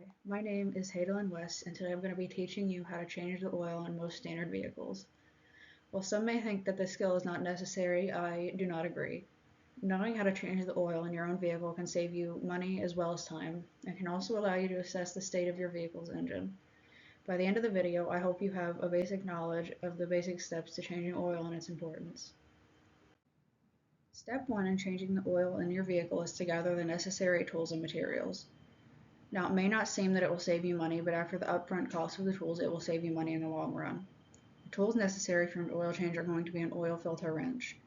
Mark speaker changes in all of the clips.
Speaker 1: Hi, my name is Haidenlyn West, and today I'm going to be teaching you how to change the oil in most standard vehicles. While some may think that this skill is not necessary, I do not agree. Knowing how to change the oil in your own vehicle can save you money as well as time, and can also allow you to assess the state of your vehicle's engine. By the end of the video, I hope you have a basic knowledge of the basic steps to changing oil and its importance. Step 1 in changing the oil in your vehicle is to gather the necessary tools and materials. Now, it may not seem that it will save you money, but after the upfront cost of the tools, it will save you money in the long run. The tools necessary for an oil change are going to be an oil filter wrench.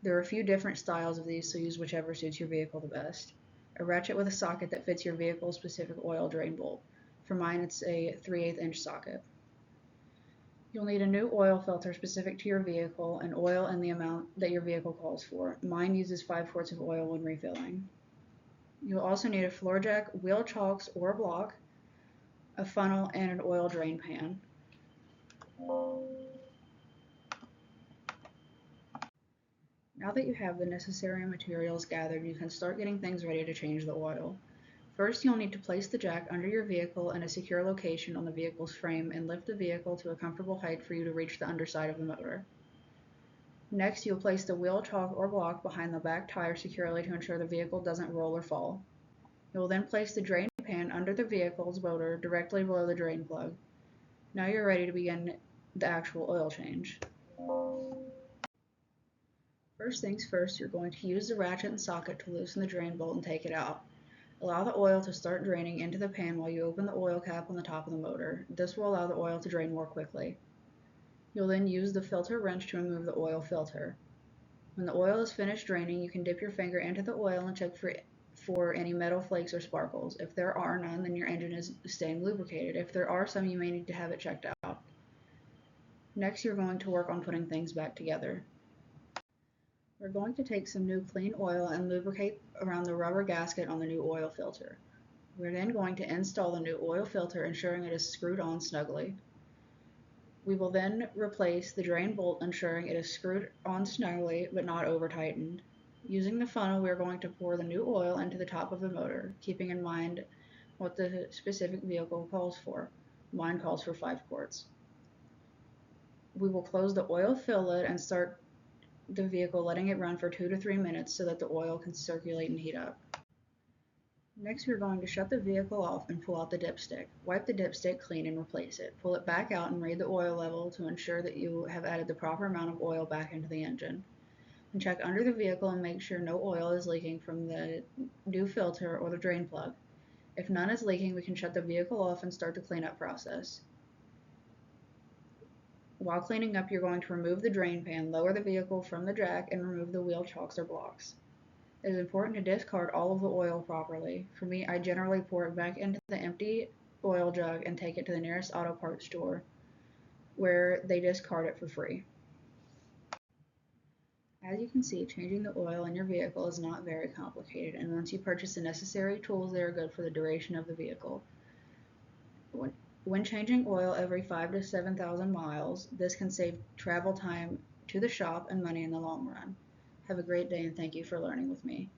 Speaker 1: There are a few different styles of these, so use whichever suits your vehicle the best. A ratchet with a socket that fits your vehicle's specific oil drain bolt. For mine, it's a 3/8 inch socket. You'll need a new oil filter specific to your vehicle and oil in the amount that your vehicle calls for. Mine uses 5 quarts of oil when refilling. You'll also need a floor jack, wheel chocks or block, a funnel, and an oil drain pan. Now that you have the necessary materials gathered, you can start getting things ready to change the oil. First, you'll need to place the jack under your vehicle in a secure location on the vehicle's frame and lift the vehicle to a comfortable height for you to reach the underside of the motor. Next, you'll place the wheel chock or block behind the back tire securely to ensure the vehicle doesn't roll or fall. You will then place the drain pan under the vehicle's motor directly below the drain plug. Now you're ready to begin the actual oil change. First things first, you're going to use the ratchet and socket to loosen the drain bolt and take it out. Allow the oil to start draining into the pan while you open the oil cap on the top of the motor. This will allow the oil to drain more quickly. You'll then use the filter wrench to remove the oil filter. When the oil is finished draining, you can dip your finger into the oil and check for any metal flakes or sparkles. If there are none, then your engine is staying lubricated. If there are some, you may need to have it checked out. Next, you're going to work on putting things back together. We're going to take some new clean oil and lubricate around the rubber gasket on the new oil filter. We're then going to install the new oil filter, ensuring it is screwed on snugly. We will then replace the drain bolt, ensuring it is screwed on snugly but not over tightened. Using the funnel, we are going to pour the new oil into the top of the motor, keeping in mind what the specific vehicle calls for. Mine calls for 5 quarts. We will close the oil fill lid and start the vehicle, letting it run for 2 to 3 minutes so that the oil can circulate and heat up. Next, we're going to shut the vehicle off and pull out the dipstick. Wipe the dipstick clean and replace it. Pull it back out and read the oil level to ensure that you have added the proper amount of oil back into the engine. And check under the vehicle and make sure no oil is leaking from the new filter or the drain plug. If none is leaking, we can shut the vehicle off and start the cleanup process. While cleaning up, you're going to remove the drain pan, lower the vehicle from the jack, and remove the wheel chocks or blocks. It is important to discard all of the oil properly. For me, I generally pour it back into the empty oil jug and take it to the nearest auto parts store, where they discard it for free. As you can see, changing the oil in your vehicle is not very complicated, and once you purchase the necessary tools, they are good for the duration of the vehicle. When changing oil every 5,000 to 7,000 miles, this can save travel time to the shop and money in the long run. Have a great day, and thank you for learning with me.